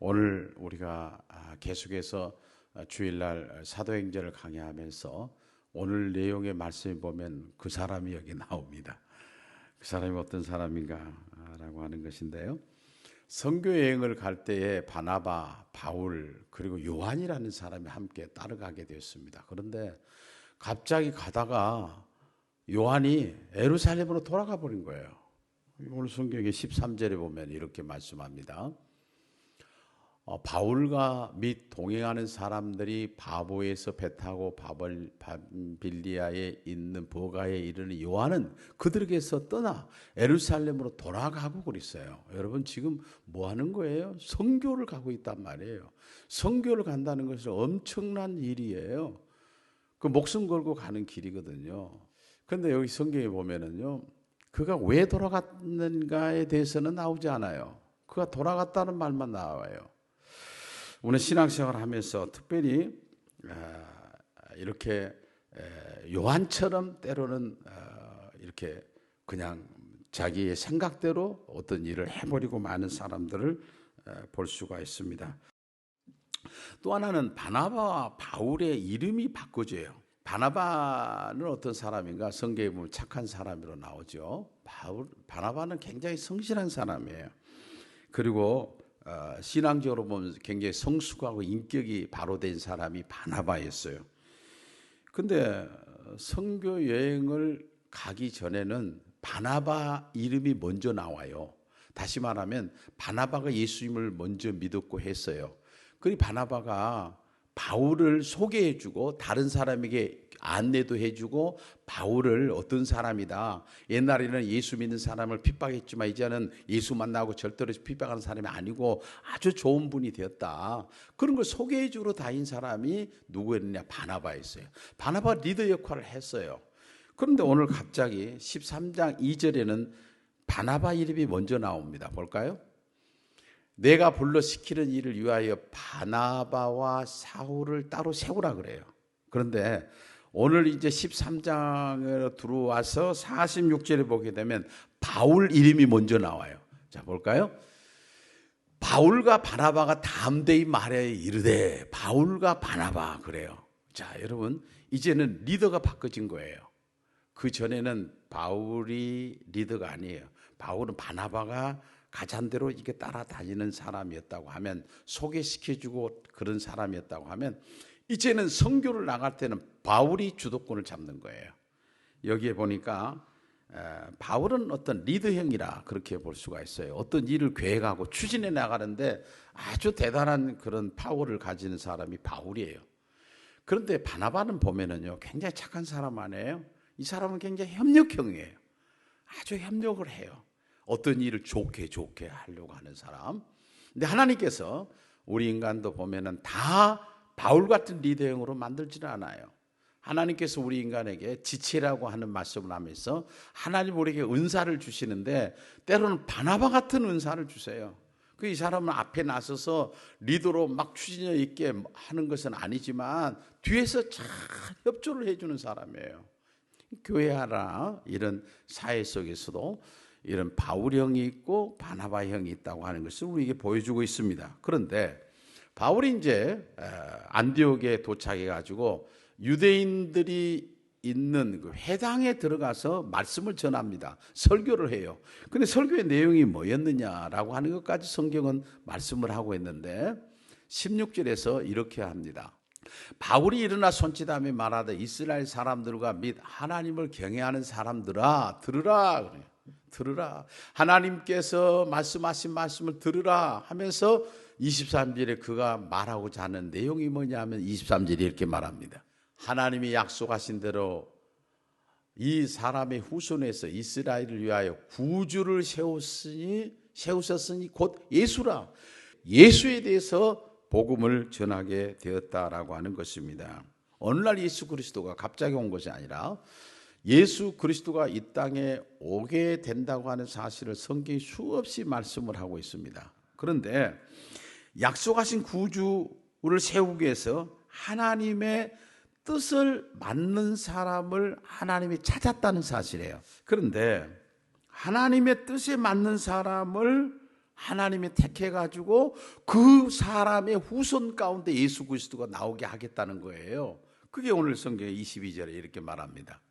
오늘 우리가 계속해서 주일날 사도행전을 강의하면서 오늘 내용의 말씀을 보면 그 사람이 여기 나옵니다. 그 사람이 어떤 사람인가라고 하는 것인데요. 선교 여행을 갈 때에 바나바, 바울 그리고 요한이라는 사람이 함께 따라가게 되었습니다. 그런데 갑자기 가다가 요한이 예루살렘으로 돌아가 버린 거예요. 오늘 성경의 13절에 보면 이렇게 말씀합니다. 바울과 및 동행하는 사람들이 바보에서 배 타고 빌리아에 있는 버가에 이르는 요한은 그들에게서 떠나 예루살렘으로 돌아가고 그랬어요. 여러분 지금 뭐 하는 거예요? 선교를 가고 있단 말이에요. 선교를 간다는 것은 엄청난 일이에요. 그 목숨 걸고 가는 길이거든요. 그런데 여기 성경에 보면은요, 그가 왜 돌아갔는가에 대해서는 나오지 않아요. 그가 돌아갔다는 말만 나와요. 오늘 신앙생활을 하면서 특별히 이렇게 요한처럼 때로는 이렇게 그냥 자기의 생각대로 어떤 일을 해버리고 마는 사람들을 볼 수가 있습니다. 또 하나는 바나바와 바울의 이름이 바꿔져요. 바나바는 어떤 사람인가? 성경에 보면 착한 사람으로 나오죠. 바나바는 굉장히 성실한 사람이에요. 그리고 신앙적으로 보면 굉장히 성숙하고 인격이 바로 된 사람이 바나바였어요. 근데 선교 여행을 가기 전에는 바나바 이름이 먼저 나와요. 다시 말하면 바나바가 예수님을 먼저 믿었고 했어요. 그리고 바나바가 바울을 소개해주고 다른 사람에게 안내도 해주고 바울을 어떤 사람이다. 옛날에는 예수 믿는 사람을 핍박했지만 이제는 예수 만나고 절대로 핍박하는 사람이 아니고 아주 좋은 분이 되었다. 그런 걸 소개해주러 다닌 사람이 누구였느냐? 바나바였어요. 바나바 리더 역할을 했어요. 그런데 오늘 갑자기 13장 2절에는 바나바 이름이 먼저 나옵니다. 볼까요? 내가 불러 시키는 일을 위하여 바나바와 사울을 따로 세우라 그래요. 그런데 오늘 이제 13장으로 들어와서 46절에 보게 되면 바울 이름이 먼저 나와요. 자, 볼까요? 바울과 바나바가 담대히 말하여 이르되 바울과 바나바 그래요. 자, 여러분 이제는 리더가 바꿔진 거예요. 그 전에는 바울이 리더가 아니에요. 바울은 바나바가 가잔 대로 이게 따라다니는 사람이었다고 하면, 소개시켜주고 그런 사람이었다고 하면, 이제는 선교를 나갈 때는 바울이 주도권을 잡는 거예요. 여기에 보니까 바울은 어떤 리더형이라 그렇게 볼 수가 있어요. 어떤 일을 계획하고 추진해 나가는데 아주 대단한 그런 파워를 가지는 사람이 바울이에요. 그런데 바나바는 보면은요, 굉장히 착한 사람 아니에요? 이 사람은 굉장히 협력형이에요. 아주 협력을 해요. 어떤 일을 좋게 하려고 하는 사람. 근데 하나님께서 우리 인간도 보면은 다 바울 같은 리더형으로 만들지는 않아요. 하나님께서 우리 인간에게 지체라고 하는 말씀을 하면서 하나님 우리에게 은사를 주시는데 때로는 바나바 같은 은사를 주세요. 이 사람은 앞에 나서서 리더로 막 추진력 있게 하는 것은 아니지만 뒤에서 잘 협조를 해주는 사람이에요. 교회 하나 이런 사회 속에서도 이런 바울형이 있고 바나바형이 있다고 하는 것을 우리에게 보여주고 있습니다. 그런데 바울이 이제 안디옥에 도착해 가지고 유대인들이 있는 그 회당에 들어가서 말씀을 전합니다. 설교를 해요. 근데 설교의 내용이 뭐였느냐라고 하는 것까지 성경은 말씀을 하고 있는데 16절에서 이렇게 합니다. 바울이 일어나 손짓하며 말하되 이스라엘 사람들과 및 하나님을 경외하는 사람들아 들으라 그래요. 들으라. 하나님께서 말씀하신 말씀을 들으라 하면서 23절에 그가 말하고자 하는 내용이 뭐냐면 23절에 이렇게 말합니다. 하나님이 약속하신 대로 이 사람의 후손에서 이스라엘을 위하여 구주를 세우셨으니 곧 예수라. 예수에 대해서 복음을 전하게 되었다라고 하는 것입니다. 어느 날 예수 그리스도가 갑자기 온 것이 아니라 예수 그리스도가 이 땅에 오게 된다고 하는 사실을 성경이 수없이 말씀을 하고 있습니다. 그런데 약속하신 구주를 세우기 위해서 하나님의 뜻을 맞는 사람을 하나님이 찾았다는 사실이에요. 그런데 하나님의 뜻에 맞는 사람을 하나님이 택해가지고 그 사람의 후손 가운데 예수 그리스도가 나오게 하겠다는 거예요. 그게 오늘 성경의 22절에 이렇게 말합니다.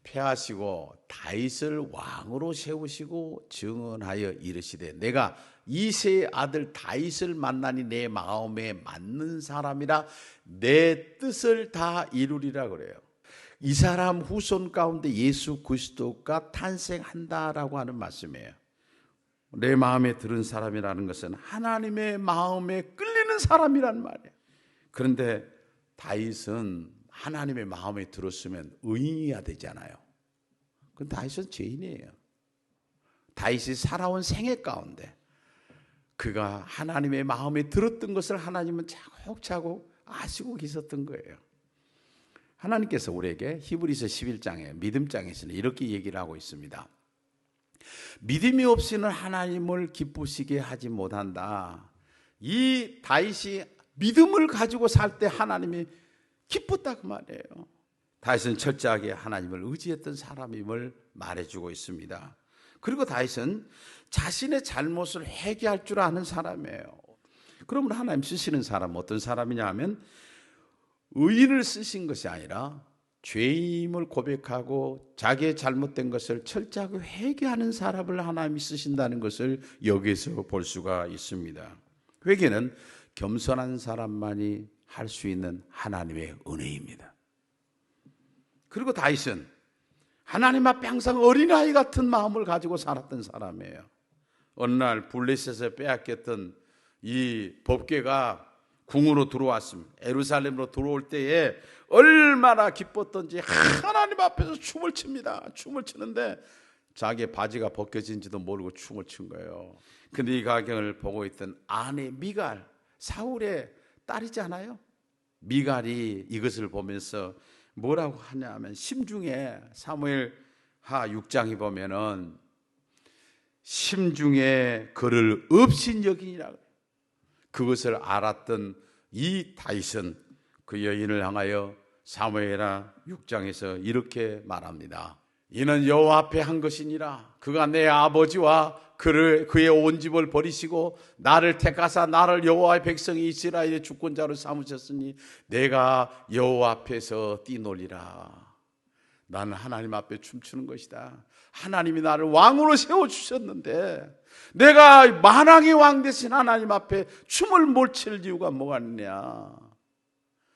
패하시고 다윗을 왕으로 세우시고 증언하여 이르시되 내가 이새의 아들 다윗을 만나니 내 마음에 맞는 사람이라 내 뜻을 다 이루리라 그래요. 이 사람 후손 가운데 예수 그리스도가 탄생한다라고 하는 말씀이에요. 내 마음에 들은 사람이라는 것은 하나님의 마음에 끌리는 사람이란 말이에요. 그런데 다윗은 하나님의 마음에 들었으면 의인이어야 되잖아요. 그런데 다윗은 죄인이에요. 다윗이 살아온 생애 가운데 그가 하나님의 마음에 들었던 것을 하나님은 차곡차곡 아시고 계셨던 거예요. 하나님께서 우리에게 히브리서 11장에 믿음장에서는 이렇게 얘기를 하고 있습니다. 믿음이 없이는 하나님을 기쁘시게 하지 못한다. 이 다윗이 믿음을 가지고 살 때 하나님이 기뻤다 그 말이에요. 다윗은 철저하게 하나님을 의지했던 사람임을 말해주고 있습니다. 그리고 다윗은 자신의 잘못을 회개할 줄 아는 사람이에요. 그러면 하나님 쓰시는 사람은 어떤 사람이냐 하면 의인을 쓰신 것이 아니라 죄임을 고백하고 자기의 잘못된 것을 철저하게 회개하는 사람을 하나님이 쓰신다는 것을 여기서 볼 수가 있습니다. 회개는 겸손한 사람만이 할 수 있는 하나님의 은혜입니다. 그리고 다윗은 하나님 앞에 항상 어린아이 같은 마음을 가지고 살았던 사람이에요. 어느 날 블레셋에서 빼앗겼던 이 법궤가 궁으로 들어왔습니다. 예루살렘으로 들어올 때에 얼마나 기뻤던지 하나님 앞에서 춤을 춥니다. 춤을 추는데 자기의 바지가 벗겨진지도 모르고 춤을 춘 거예요. 근데 이 광경을 보고 있던 아내 미갈, 사울의 딸이잖아요. 미갈이 이것을 보면서 뭐라고 하냐면 심중에 사무엘하 6장에 보면은 심중에 그를 없인 여인이라고 그것을 알았던 이 다윗은 그 여인을 향하여 사무엘하 6장에서 이렇게 말합니다. 이는 여호와 앞에 한 것이니라. 그가 내 아버지와 그의 온 집을 버리시고 나를 택하사 나를 여호와의 백성이 이스라엘의 주권자로 삼으셨으니 내가 여호와 앞에서 뛰놀리라. 나는 하나님 앞에 춤추는 것이다. 하나님이 나를 왕으로 세워주셨는데 내가 만왕의 왕 되신 하나님 앞에 춤을 못 출 이유가 뭐가 있냐.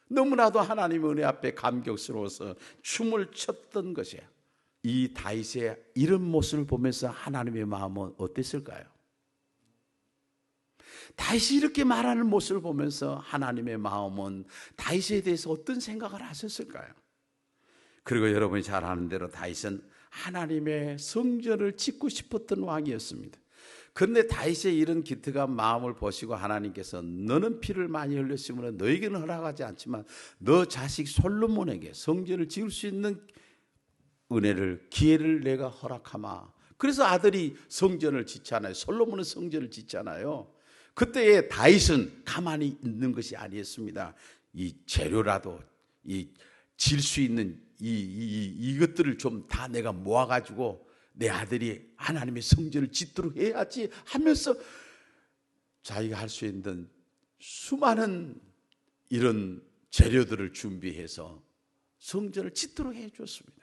너무나도 하나님의 은혜 앞에 감격스러워서 춤을 췄던 것이에요. 이 다윗의 이런 모습을 보면서 하나님의 마음은 어땠을까요? 다윗이 이렇게 말하는 모습을 보면서 하나님의 마음은 다윗에 대해서 어떤 생각을 하셨을까요? 그리고 여러분이 잘 아는 대로 다윗은 하나님의 성전을 짓고 싶었던 왕이었습니다. 그런데 다윗의 이런 기특한 마음을 보시고 하나님께서 너는 피를 많이 흘렸으므로 너에게는 허락하지 않지만 너 자식 솔로몬에게 성전을 지을 수 있는 은혜를 기회를 내가 허락하마. 그래서 아들이 성전을 짓잖아요. 솔로몬은 성전을 짓잖아요. 그때의 다윗은 가만히 있는 것이 아니었습니다. 이 재료라도 질 수 있는 이것들을 좀 다 내가 모아가지고 내 아들이 하나님의 성전을 짓도록 해야지 하면서 자기가 할 수 있는 수많은 이런 재료들을 준비해서 성전을 짓도록 해 줬습니다.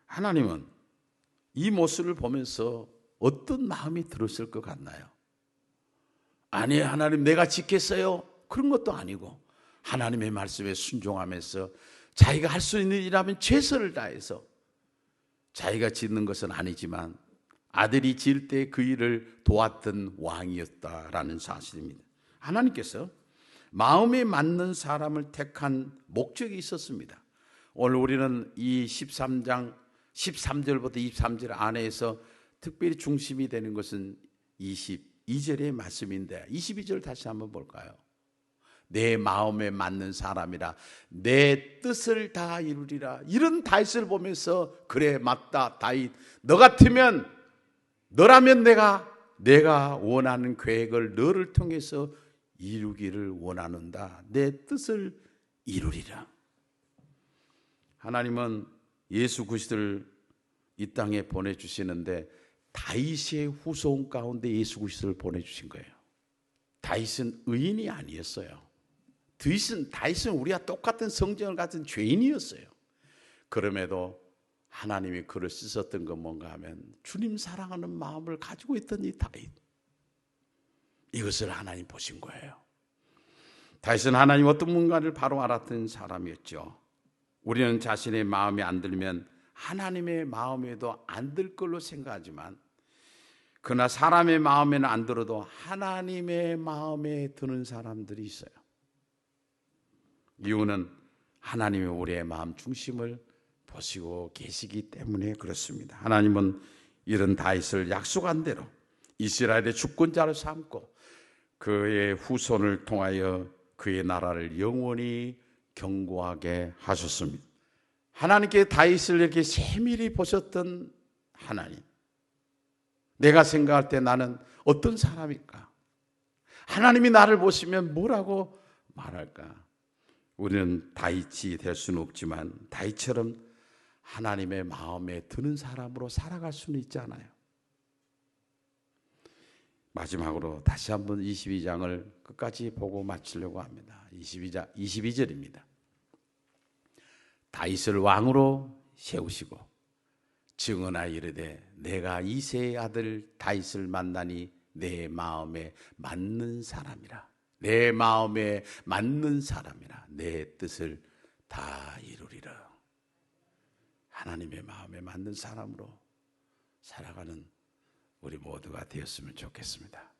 하나님은 이 모습을 보면서 어떤 마음이 들었을 것 같나요? 아니 하나님 내가 짓겠어요? 그런 것도 아니고 하나님의 말씀에 순종하면서 자기가 할 수 있는 일이라면 최선을 다해서 자기가 짓는 것은 아니지만 아들이 지을 때 그 일을 도왔던 왕이었다라는 사실입니다. 하나님께서 마음에 맞는 사람을 택한 목적이 있었습니다. 오늘 우리는 이 13장 13절부터 23절 안에서 특별히 중심이 되는 것은 22절의 말씀인데 22절 다시 한번 볼까요? 내 마음에 맞는 사람이라 내 뜻을 다 이루리라. 이런 다윗을 보면서 그래 맞다 다윗 너 같으면 너라면 내가 원하는 계획을 너를 통해서 이루기를 원하는다. 내 뜻을 이루리라. 하나님은 예수 그리스도를 이 땅에 보내주시는데 다윗의 후손 가운데 예수 그리스도를 보내주신 거예요. 다윗은 의인이 아니었어요. 다윗은 우리와 똑같은 성정을 가진 죄인이었어요. 그럼에도 하나님이 그를 쓰셨던 건 뭔가 하면 주님 사랑하는 마음을 가지고 있던 이 다윗, 이것을 하나님 보신 거예요. 다윗은 하나님 어떤 분가를 바로 알았던 사람이었죠. 우리는 자신의 마음에 안 들면 하나님의 마음에도 안 들 걸로 생각하지만, 그러나 사람의 마음에는 안 들어도 하나님의 마음에 드는 사람들이 있어요. 이유는 하나님이 우리의 마음 중심을 보시고 계시기 때문에 그렇습니다. 하나님은 이런 다윗을 약속한 대로 이스라엘의 주권자로 삼고 그의 후손을 통하여 그의 나라를 영원히 견고하게 하셨습니다. 하나님께 다윗을 이렇게 세밀히 보셨던 하나님, 내가 생각할 때 나는 어떤 사람일까? 하나님이 나를 보시면 뭐라고 말할까? 우리는 다윗이 될 수는 없지만 다윗처럼 하나님의 마음에 드는 사람으로 살아갈 수는 있지 않아요? 마지막으로 다시 한번 22장을 끝까지 보고 마치려고 합니다. 22절입니다. 다윗을 왕으로 세우시고 증언하여 이르되 내가 이새의 아들 다윗을 만나니 내 마음에 맞는 사람이라. 내 마음에 맞는 사람이라. 내 뜻을 다 이루리라. 하나님의 마음에 맞는 사람으로 살아가는 우리 모두가 되었으면 좋겠습니다.